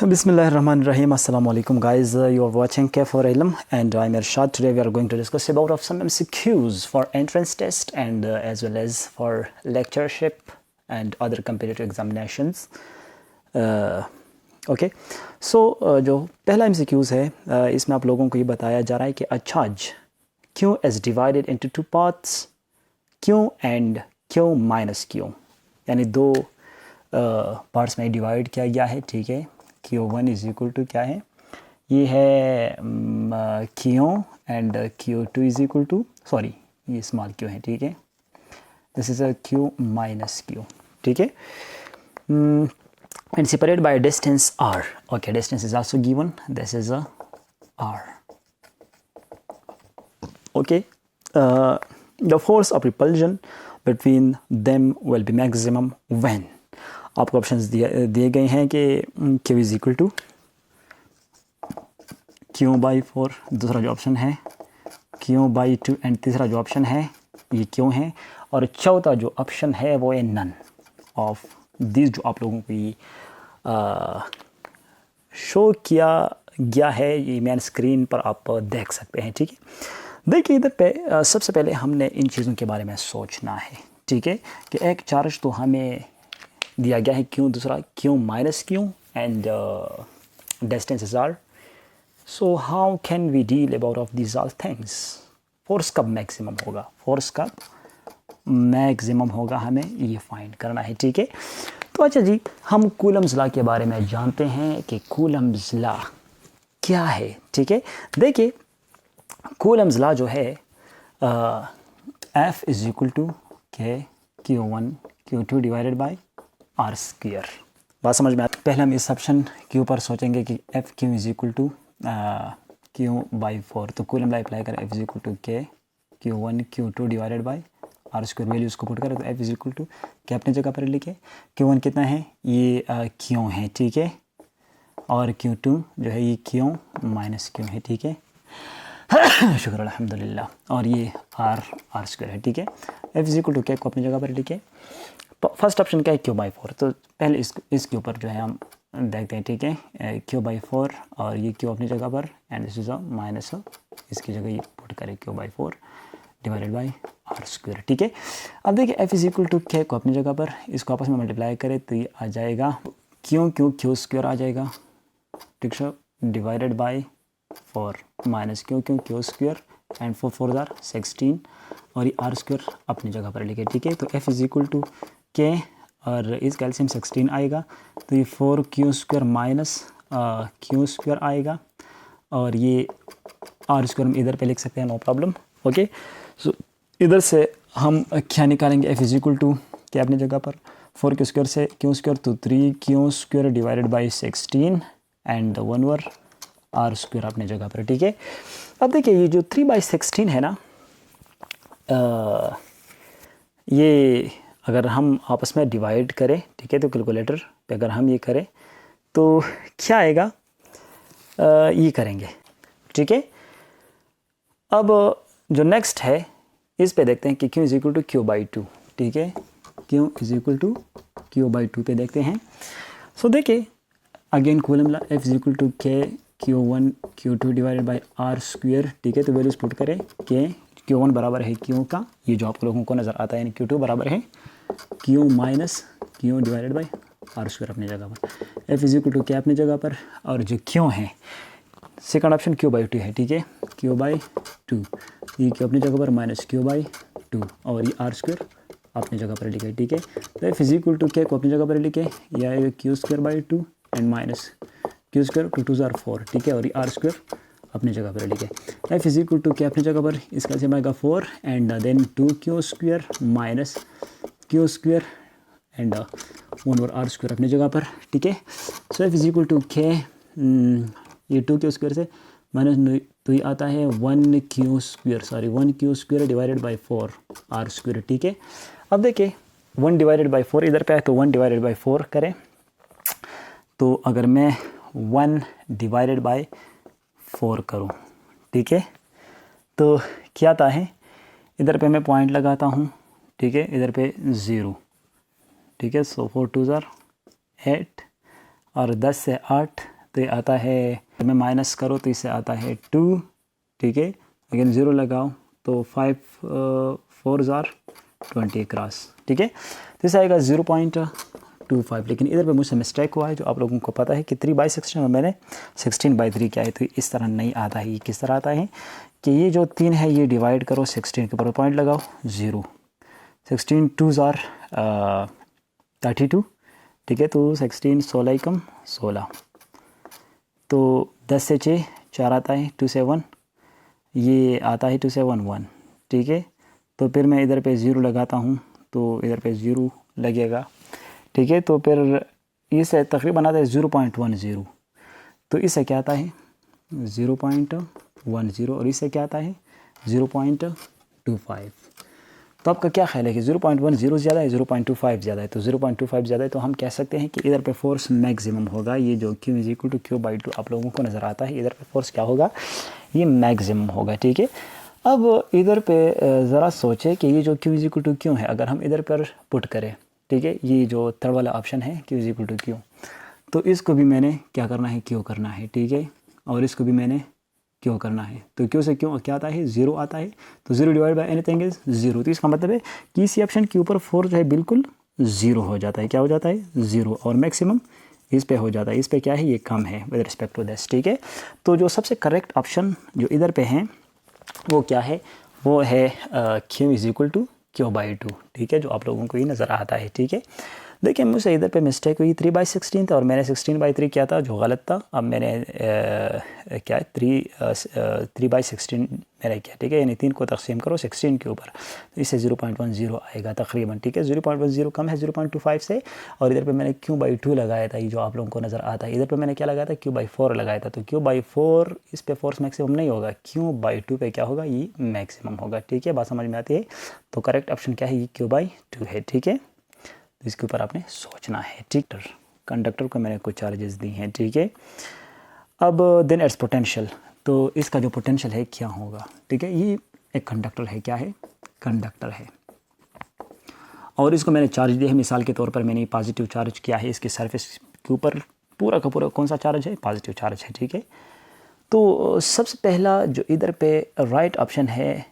Bismillahirrahmanirrahim. Assalamu alaikum guys. You are watching K for Ilm and I'm Irshad. Today we are going to discuss about of some MCQs for entrance test and as well as for lectureship and other competitive examinations. Okay. So जो पहला MCQs है इसमें आप लोगों को ये बताया जा रहा है कि a charge Q is divided into two parts Q and Q minus Q, यानी दो पार्ट्स में डिवाइड किया गया है. ठीक है. Q1 इज इक्वल टू क्या है, ये है Q and Q2 is equal to, sorry ये स्मॉल Q है. ठीक है. This is a Q minus Q. ठीक है. And separate by distance R. Okay, distance is also given. This is a R. Okay. The force of repulsion between them will be maximum when. आपको options दिए गए हैं कि Q is equal to Q/4, दूसरा जो option है Q/2 and तीसरा जो ऑप्शन है ये Q है, और चौथा जो ऑप्शन है वो है नन ऑफ दिस. जो आप लोगों को ये शो किया गया है, ये मैंने स्क्रीन पर आप देख सकते हैं. ठीक है. देखिए इधर पे सबसे पहले हमने इन चीज़ों के बारे में सोचना है. ठीक है, कि एक चार्ज तो हमें दिया गया है Q, दूसरा Q minus Q and distance is R. So how can we deal about of this all things. Force कब मैक्सिमम होगा, फोर्स कब मैक्सिमम होगा, हमें ये फाइंड करना है. ठीक है. तो अच्छा जी, हम कूलम्स लॉ के बारे में जानते हैं कि कूलम्स लॉ क्या है. ठीक है. देखिए कूलम्स लॉ जो है F is equal to Q1 Q2 divided by R square. बात समझ में आती. पहले हम इस ऑप्शन के ऊपर सोचेंगे कि F Q is equal to Q/4. तो कूलम लॉ अप्लाई करें F is equal to Q1 Q2 divided by R square. Values को पुट करें तो F इज इक्वल टू क्या अपनी जगह पर लिखे. Q1 कितना है, ये Q है. ठीक है. और Q2 जो है ये Q माइनस Q है. ठीक है. शुक्र अल्हम्दुलिल्लाह. और ये R स्क्वायर है. ठीक है. F इज इक्वल टू क्या को अपनी जगह पर लिखे. फर्स्ट ऑप्शन क्या है Q/4. तो पहले इसके ऊपर जो है हम देखते हैं. ठीक है. Q/4 और ये Q अपनी जगह पर and this is a minus, इसकी जगह ये पुट करें Q/4 divided by R square. ठीक है. अब देखिए F is equal to K को अपनी जगह पर, इसको आपस में मल्टीप्लाई करें तो ये आ जाएगा Q स्क्वायर आ जाएगा. ठीक है. Divided by 4 minus Q square and 4 4 R 16 और ये R स्क्वायर अपनी जगह पर लिखे. ठीक है. तो F is equal to K और इस कैल्शियम 16 आएगा तो ये 4Q square minus Q square आएगा, और ये R स्क्वायर हम इधर पे लिख सकते हैं, नो प्रॉब्लम. ओके. सो इधर से हम क्या निकालेंगे, F इज इक्वल टू क्या अपनी जगह पर 4Q स्क्वायर से Q स्क्वायर तो 3Q square divided by 16 and 1 over R square अपनी जगह पर. ठीक है. अब देखिए ये जो 3/16 है ना, ये अगर हम आपस में डिवाइड करें, ठीक है, तो कैलकुलेटर पे अगर हम ये करें तो क्या आएगा, ये करेंगे. ठीक है. अब जो नेक्स्ट है इस पे देखते हैं कि Q is equal to Q/2. ठीक है. Q is equal to Q/2 पे देखते हैं. सो देखिए again coulomb law F is equal to Q1 Q2 divided by R square. ठीक है. तो वैल्यूज पुट करें Q1 बराबर है Q का, ये जो आप लोगों को नज़र आता है, यानी Q2 बराबर है Q minus Q divided by R square अपनी जगह पर. F इज इक्वल टू क्या अपनी जगह पर, और जो Q है सेकंड ऑप्शन Q/2 है. ठीक है. Q/2 ये Q अपनी जगह पर माइनस Q/2 और ये R स्क्वायर अपनी जगह पर लिखे. ठीक है. तो F इज इक्वल टू क्या को अपनी जगह पर लिखे, यह आएगा Q square by 2 and minus Q square 2 2 4. ठीक है. और ये R स्क्वायर अपनी जगह पर लिखे. F इज इक्वल टू क्या अपनी जगह पर, इसका से आएगा 4 and then 2Q square minus Q square and 1 over R square अपनी जगह पर. ठीक है. So F is equal to K, ये 2Q स्क्वायर से माइनस तो ये आता है 1Q square divided by 4 R square. ठीक है. अब देखिए 1 डिवाइडेड बाई 4 इधर पे है तो 1 डिवाइडेड बाई 4 करें, तो अगर मैं 1 डिवाइडेड बाई 4 करूँ, ठीक है, तो क्या आता है, इधर पे मैं पॉइंट लगाता हूँ. ठीक है. इधर पे 0. ठीक है. सो 4 2 8 और 10 से 8 तो ये आता है, मैं माइनस करो तो इससे आता है 2, ठीक है। अगेन 0 लगाओ तो 5 4 आर 20 क्रॉस, ठीक है। तो इसे आएगा 0.25। लेकिन इधर पे मुझसे मिस्टेक हुआ है, जो आप लोगों को पता है कि 3/16 में मैंने 16/3 किया है, तो इस तरह नहीं आता है। ये किस तरह आता है कि ये जो 3 है ये डिवाइड करो 16 के ऊपर पॉइंट लगाओ 0, 16 2 आर 32, ठीक है। तो 16 16 कम 16, तो 10 से 6 4 आता है, 2 से 1 ये आता है, 2 से 1 1, ठीक है। तो फिर मैं इधर पे 0 लगाता हूँ तो इधर पे 0 लगेगा, ठीक है। तो फिर इसे तकरीबन आता है 0.10, तो इससे क्या आता है 0.10 और इससे क्या आता है 0.25। तो आपका क्या ख्याल है कि 0.10 ज़्यादा है 0.25 ज़्यादा है? तो 0.25 ज़्यादा है तो हम कह सकते हैं कि इधर पे फोर्स मैक्सिमम होगा। ये जो Q = Q/2 आप लोगों को नज़र आता है, इधर पे फोर्स क्या होगा, ये मैक्सिमम होगा, ठीक है। अब इधर पे ज़रा सोचे कि ये जो Q = Q है, अगर हम इधर पर पुट करें, ठीक है, ये जो थर्ड वाला ऑप्शन है Q = Q, तो इसको भी मैंने क्या करना है, Q करना है, ठीक है। और इसको भी मैंने क्यों करना है, तो क्यों से क्यों क्या आता है 0 आता है, तो 0 डिवाइड बाय एनीथिंग इज 0। तो इसका मतलब है कि इसी ऑप्शन के ऊपर फोर्स जो है बिल्कुल 0 हो जाता है। क्या हो जाता है 0, और मैक्सिमम इस पे हो जाता है। इस पे क्या है, ये कम है विद रिस्पेक्ट टू दिस, ठीक है। तो जो सबसे करेक्ट ऑप्शन जो इधर पे है वो क्या है, वो है Q = Q/2, ठीक है, जो आप लोगों को ये नज़र आता है, ठीक है। देखिए मुझसे इधर पे मिस्टेक हुई, 3/16 था और मैंने 16/3 किया था, जो गलत था। अब मैंने क्या है 3/16 मैंने किया, ठीक है, यानी 3 को तकसीम करो 16 के ऊपर, तो इससे 0.10 आएगा तकरीबन, ठीक है। 0.10 कम है 0.25 से, और इधर पे मैंने Q/2 लगाया था, ये जो आप लोगों को नज़र आता है। इधर पे मैंने क्या लगाया था, Q/4 लगाया था, तो Q/4 इस पे फोर्स मैक्सिमम नहीं होगा, Q/2 पे क्या होगा, ये मैक्सिमम होगा, ठीक है। बात समझ में आती है? तो करेक्ट ऑप्शन क्या है, ये Q/2 है, ठीक है। तो इसके ऊपर आपने सोचना है, ठीक। कंडक्टर को मैंने कुछ चार्जेस दी हैं, ठीक है। अब देन इट्स पोटेंशियल, तो इसका जो पोटेंशियल है क्या होगा, ठीक है। ये एक कंडक्टर है, क्या है, कंडक्टर है, और इसको मैंने चार्ज दिया है। मिसाल के तौर पर मैंने पॉजिटिव चार्ज किया है, इसके सरफेस के ऊपर पूरा का पूरा कौन सा चार्ज है, पॉजिटिव चार्ज है, ठीक है। तो सबसे पहला जो इधर पे राइट ऑप्शन है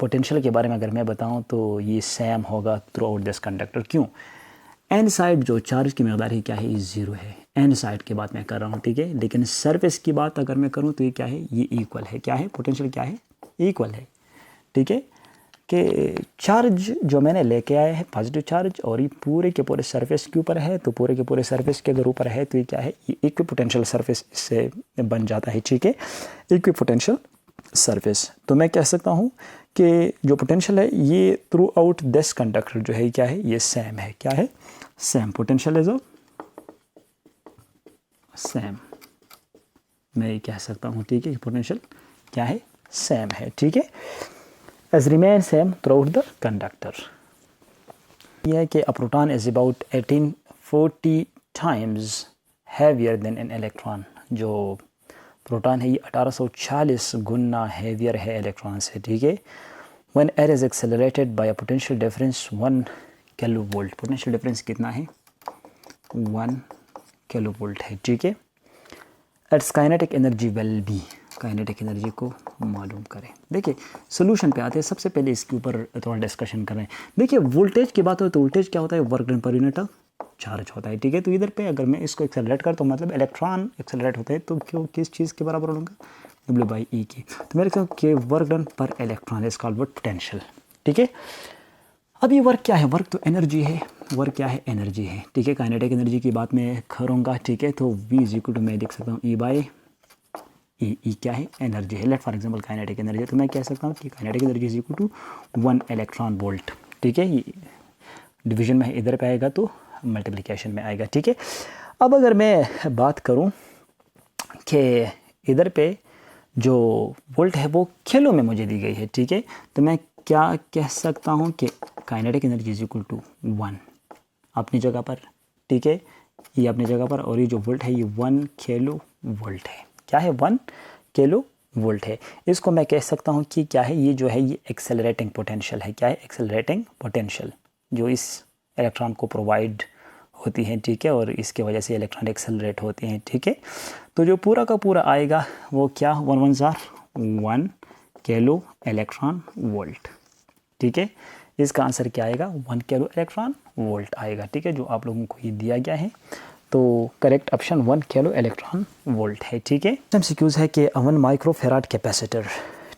पोटेंशियल के बारे में अगर मैं बताऊं तो ये सेम होगा थ्रू आउट दिस कंडक्टर। क्यों, एन साइड जो चार्ज की मकदार है क्या है, ये 0 है। एन साइड की बात मैं कर रहा हूँ, ठीक है। लेकिन सरफेस की बात अगर मैं करूँ तो ये क्या है, ये इक्वल है। क्या है, पोटेंशियल क्या है, इक्वल है, ठीक है। कि चार्ज जो मैंने लेके आया है पॉजिटिव चार्ज, और ये पूरे के पूरे सरफेस के ऊपर है, तो पूरे के पूरे सरफेस के अगर ऊपर है तो ये क्या है, ये इक्विपोटेंशियल सरफेस इससे बन जाता है, ठीक है, इक्विपोटेंशियल सरफेस। तो मैं कह सकता हूँ कि जो पोटेंशियल है ये थ्रू आउट दिस कंडक्टर जो है क्या है, ये सेम है। क्या है, सेम, पोटेंशियल इज सेम, मैं ये कह सकता हूँ, ठीक है। पोटेंशियल क्या है, सेम है, ठीक है, as remain same throughout the conductor. यह है कि a proton is about 1840 times heavier than an electron. जो प्रोटॉन है ये 1840 गुना हैवियर है इलेक्ट्रॉन से, ठीक है। When air is accelerated by a potential difference 1 kilovolt, potential difference कितना है, 1 किलोवोल्ट है, ठीक है। It's kinetic energy will be, kinetic energy को मालूम करें। देखिए सोल्यूशन पे आते हैं, सबसे पहले इसके ऊपर थोड़ा डिस्कशन कर रहे हैं। देखिए वोल्टेज की बात हो तो वोल्टेज क्या होता है, work done per unit charge होता है, ठीक है। तो इधर पे अगर मैं इसको एक्सेलरेट करता हूँ, मतलब इलेक्ट्रॉन एक्सेलरेट होते हैं, तो क्यों किस चीज़ के बराबर होगा, W/E की। तो मेरे के वर्क डन पर इलेक्ट्रॉन इज कॉल्ड पोटेंशियल, ठीक है। अब ये वर्क क्या है, वर्क तो एनर्जी है, वर्क क्या है, एनर्जी है, ठीक है। काइनेटिक एनर्जी की बात मैं करूँगा, ठीक है। तो V = मैं देख सकता हूँ E/E क्या है, एनर्जी है। Let for example kinetic energy, तो मैं कह सकता हूँ कि काइनेटिक एनर्जी = 1 इलेक्ट्रॉन वोल्ट, ठीक है। ये डिवीजन में इधर पे आएगा तो मल्टीप्लिकेशन में आएगा, ठीक है। अब अगर मैं बात करूँ कि इधर पे जो वोल्ट है वो किलो में मुझे दी गई है, ठीक है। तो मैं क्या कह सकता हूँ कि काइनेटिक एनर्जी = 1 अपनी जगह पर, ठीक है, ये अपनी जगह पर, और ये जो वोल्ट है ये 1 किलो वोल्ट है। क्या है, 1 किलो वोल्ट है। इसको मैं कह सकता हूँ कि क्या है, ये जो है ये एक्सेलरेटिंग पोटेंशियल है। क्या है, एक्सेलरेटिंग पोटेंशियल, जो इस इलेक्ट्रॉन को प्रोवाइड होती हैं, ठीक है, और इसके वजह से इलेक्ट्रॉन एक्सेलरेट होते हैं, ठीक है। तो जो पूरा का पूरा आएगा वो क्या, 1 किलो इलेक्ट्रॉन वोल्ट, ठीक है। इसका आंसर क्या आएगा, 1 किलो इलेक्ट्रॉन वोल्ट आएगा, ठीक है, जो आप लोगों को ये दिया गया है। तो correct option 1 kilo electron volt है, ठीक है। एमसीक्यूज़ है कि 1 माइक्रोफेराड कैपेसिटर,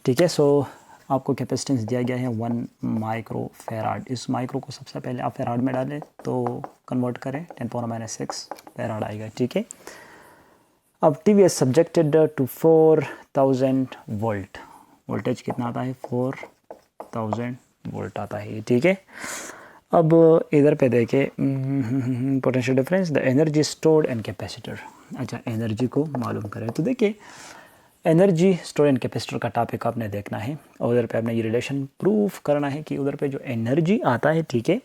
ठीक है। सो आपको कैपेसिटेंस दिया गया है 1 माइक्रोफेराड। इस माइक्रो को सबसे पहले आप फेराड में डालें तो कन्वर्ट करें 10⁻⁶ फेराड आएगा, ठीक है। अब TV is subjected to 4000 volt, voltage कितना आता है, 4000 वोल्ट आता है, ठीक है। अब इधर पे देखें potential difference, the energy stored and capacitor. अच्छा, एनर्जी को मालूम करें तो देखिए एनर्जी स्टोर एंड कैपेसिटर का टॉपिक आपने देखना है और उधर पे आपने ये रिलेशन प्रूफ करना है कि उधर पे जो एनर्जी आता है, ठीक है,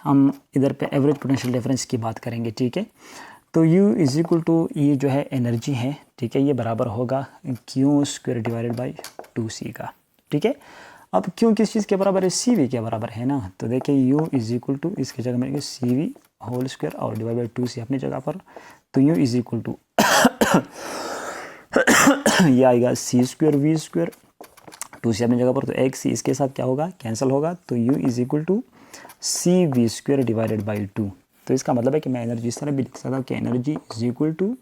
हम इधर पे एवरेज पोटेंशियल डिफरेंस की बात करेंगे, ठीक है। तो U इज इक्वल टू, ये जो है एनर्जी है, ठीक है, ये बराबर होगा Q² डिवाइडेड बाई 2C का, ठीक है। अब क्यों किस चीज़ के बराबर है, CV के बराबर है ना। तो देखिए U इज इक्वल टू, इसकी जगह में CV² और डिवाइड बाई 2C अपनी जगह पर। तो U इज इक्वल टू ये आएगा C² V², 2C अपनी जगह पर, तो एक C इसके साथ क्या होगा, कैंसिल होगा। तो U is equal to CV² divided by 2। तो इसका मतलब है कि मैं एनर्जी इस तरह भी लिख सकता हूँ कि energy is equal to,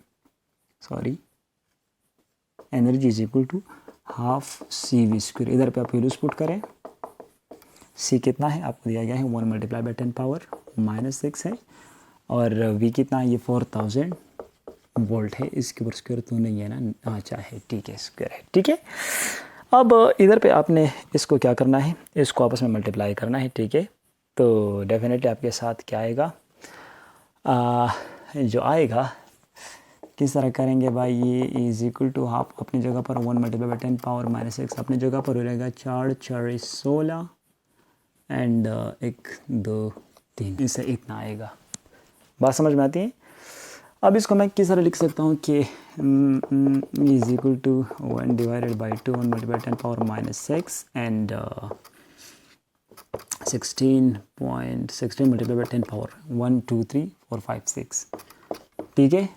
energy is equal to half CV²। इधर पे आप यूज पुट करें, C कितना है आपको दिया गया है 1 × 10⁻⁻6 है, और V कितना है, ये 4000 वोल्ट है, इसके ऊपर स्क्वायर तो नहीं है ना, अच्छा है, ठीक है, स्क्वायर है, ठीक है। अब इधर पे आपने इसको क्या करना है, इसको आपस में मल्टीप्लाई करना है, ठीक है। तो डेफिनेटली आपके साथ क्या आएगा, जो आएगा किस तरह करेंगे भाई, ये इज इक्वल टू हाफ अपनी जगह पर 1 × 10⁻⁻6 अपनी जगह पर हो जाएगा, 4 × 4 = 16 एंड 1 2 3, इससे इतना आएगा। बात समझ में आती है। अब इसको मैं किस तरह लिख सकता हूँ कि is equal to 1 divided by 2 1 × 10⁻⁻6 and 16 multiply by 10 power 1 2 3 4 5 6, ठीक है।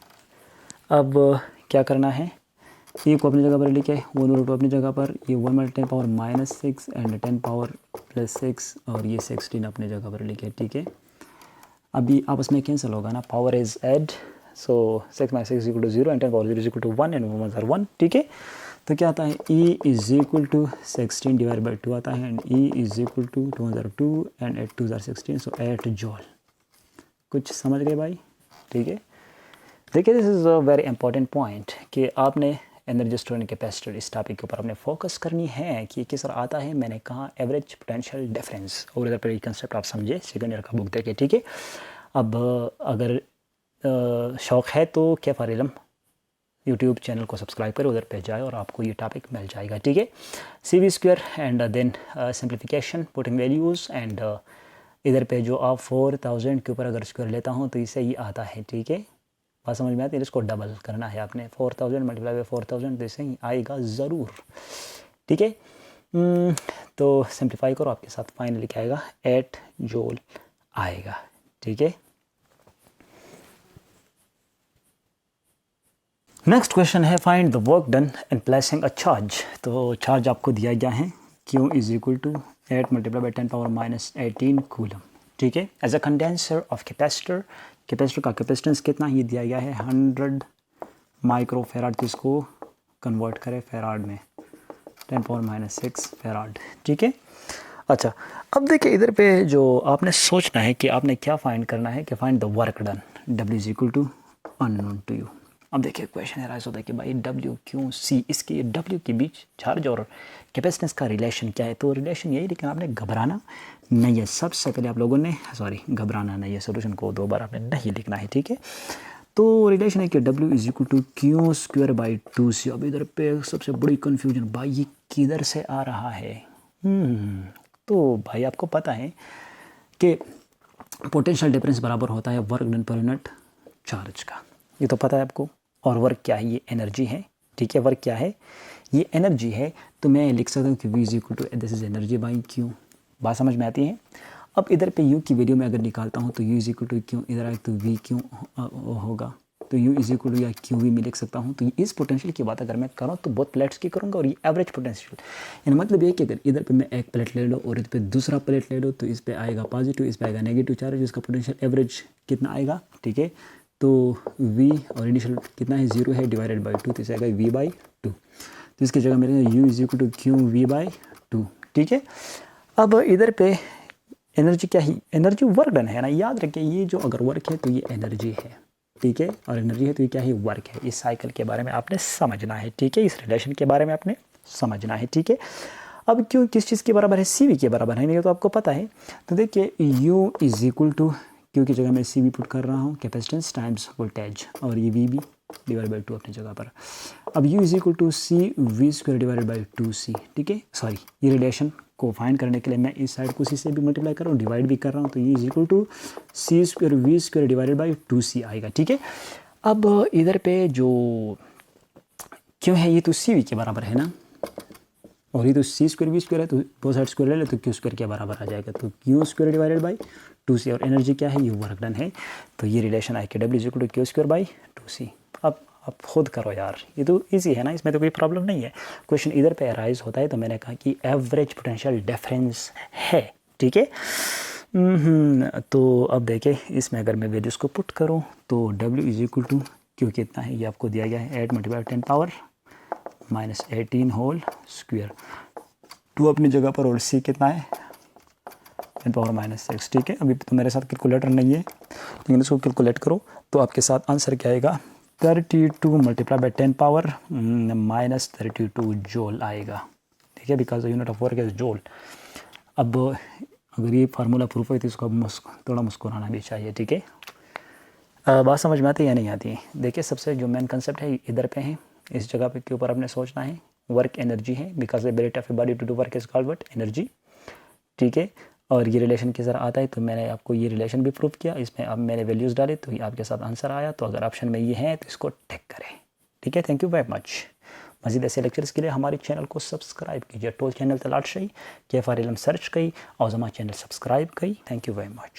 अब क्या करना है, ये को अपनी जगह पर लिखे, 1 अपनी जगह पर, ये 1 × 10⁻⁻6 एंड 10 पावर +6 और ये 16 अपनी जगह पर लिखे, ठीक है। अभी आपस में कैंसिल होगा ना, power is add, so 6 - 6 = 0 and 10 power 0 = 1 and 1 × 1, ठीक है। तो क्या आता है, E is equal to 16 divide by 2 आता है and E is equal to 2 × 2 and 8 2 = 16, so 8 joule. कुछ समझ गए भाई, ठीक है। देखिए this is a very important point कि आपने एनर्जी स्टोर एंड कैपेसिटर इस टॉपिक के ऊपर आपने फोकस करनी है कि किस तरह आता है। मैंने कहा एवरेज पोटेंशियल डिफरेंस, और इधर पर ये कंसेप्ट आप समझे सेकेंड ईयर का बुक देखे, ठीक है। अब अगर शौक़ है तो कैफ आर इल्म यूट्यूब चैनल को सब्सक्राइब करें, उधर पे जाए और आपको ये टॉपिक मिल जाएगा, ठीक है। CV² and then simplification putting values and इधर पे जो आप 4000 के ऊपर अगर स्क्वायर लेता हूँ तो इससे ही आता है, ठीक है। बात समझ में आती है, इसको डबल करना है आपने, 4000 मल्टीप्लाई बाई 4000 तो इससे ही आएगा ज़रूर, ठीक है। तो सिंप्लीफाई करो, आपके साथ फाइनली क्या आएगा, 8 जूल आएगा, ठीक है। नेक्स्ट क्वेश्चन है find the work done in placing a charge. तो चार्ज आपको दिया गया है Q is equal to 8 multiply by 10⁻⁻18 coulomb, ठीक है। As a condenser of capacitor, capacitor का कैपेसिटेंस कितना ये दिया गया है 100 माइक्रोफेराड, तो इसको कन्वर्ट करें फेराड में 10⁻⁶ फेराड, ठीक है। अच्छा, अब देखिए इधर पे जो आपने सोचना है कि आपने क्या फाइंड करना है कि find the work done, W is equal to unknown to you. अब देखिए क्वेश्चन है होता है कि भाई W Q C, इसके W के बीच चार्ज और कैपेसिटेंस का रिलेशन क्या है। तो रिलेशन यही, लेकिन आपने घबराना नहीं है। सबसे पहले आप लोगों ने घबराना नहीं है, सोल्यूशन को 2 बार आपने नहीं लिखना है, ठीक है। तो रिलेशन है कि W is equal to Q² by 2C। अब इधर पे सबसे बड़ी कन्फ्यूजन, भाई ये किधर से आ रहा है। तो भाई आपको पता है कि पोटेंशियल डिफरेंस बराबर होता है work done per unit charge का, ये तो पता है आपको। और वर्क क्या है, ये एनर्जी है, ठीक है। वर्क क्या है, ये एनर्जी है। तो मैं लिख सकता हूँ कि V is equal to, this is energy by Q। बात समझ में आती है। अब इधर पे u की वैल्यू में अगर निकालता हूँ तो u is equal to Q, इधर आए तो v क्यों होगा, तो u इज इक्वल टू या क्यू वी में लिख सकता हूँ। तो इस पोटेंशियल की बात अगर मैं करूँ तो बहुत प्लेट्स की करूँगा और ये एवरेज पोटेंशियल, यानी मतलब ये कि अगर इधर पे मैं एक प्लेट ले लो और इधर पे दूसरा प्लेट ले लो तो इस पे आएगा पॉजिटिव, इस पे आएगा नेगेटिव चार्ज, इसका पोटेंशियल एवरेज कितना आएगा, ठीक है। तो v और इनिशियल कितना है 0 है डिवाइडेड बाई 2, तो इसे आएगा v/2, तो इसकी जगह मेरे u is equal to Q v/2, ठीक है। अब इधर पे एनर्जी क्या है, एनर्जी वर्क डन है ना, याद रखिए ये जो अगर वर्क है तो ये एनर्जी है, ठीक है, और एनर्जी है तो ये क्या है, वर्क है। इस साइकिल के बारे में आपने समझना है, ठीक है, इस रिलेशन के बारे में आपने समझना है, ठीक है। अब क्यों किस चीज़ के बराबर है, CV के बराबर है, नहीं तो आपको पता है। तो देखिए u is equal to Q की जगह मैं CV पुट कर रहा हूँ, कैपेसिटेंस टाइम्स वोल्टेज, और ये VB डिवाइड बाई 2 अपनी जगह पर। अब u is equal to CV² divided by 2C, ठीक है, सॉरी ये रिलेशन को फाइंड करने के लिए मैं इस साइड को C से भी मल्टीप्लाई कर रहा हूँ, डिवाइड भी कर रहा हूँ, तो u is equal to C² V² divided by 2C आएगा, ठीक है। अब इधर पे जो क्यों है ये तो CV के बराबर है ना, और ये तो C² V² है, तो दो साइड स्क्वायर ले ले तो Q² के बराबर आ जाएगा, तो Q² डिवाइडेड बाई 2C, और एनर्जी क्या है, ये वर्क डन है, तो ये रिलेशन आए कि W is equal to Q² by 2C। अब आप खुद करो यार, ये तो इजी है ना, इसमें तो कोई प्रॉब्लम नहीं है। क्वेश्चन इधर पे अराइज होता है तो मैंने कहा कि एवरेज पोटेंशियल डिफरेंस है, ठीक है। तो अब देखें इसमें अगर मैं वैल्यूज़ को पुट करूँ तो W इज इक्वल टू क्यों कितना है ये आपको दिया गया है 8 मल्टीप्लाई 10 पावर -18 होल स्क्वायर, 2 अपनी जगह पर, और C कितना है 10 पावर -6, ठीक है। अभी तो मेरे साथ कैलकुलेटर नहीं है लेकिन इसको कैलकुलेट करो तो आपके साथ आंसर क्या आएगा, 32 मल्टीप्लाई बाई 10 पावर -32 जूल आएगा, ठीक है, because the unit of work is joule. अब अगर ये फार्मूला प्रूफ है तो इसको थोड़ा मुस्कुराना भी चाहिए, ठीक है। बात समझ में आती है या नहीं आती है। देखिए सबसे जो मेन कंसेप्ट है इधर पे है, इस जगह पे के ऊपर आपने सोचना है, वर्क एनर्जी है, because the ability of a body to do work is called what, energy, ठीक है। और ये रिलेशन किस तरह आता है तो मैंने आपको ये रिलेशन भी प्रूव किया, इसमें अब मैंने वैल्यूज़ डाले तो ये आपके साथ आंसर आया। तो अगर ऑप्शन में ये है तो इसको टिक करें, ठीक है। Thank you very much. मज़ीद ऐसे लेक्चर्स के लिए हमारे चैनल को सब्सक्राइब कीजिए, टोल चैनल तलाश के FR इल्म सर्च कई और जमा चैनल सब्सक्राइब कई। Thank you very much.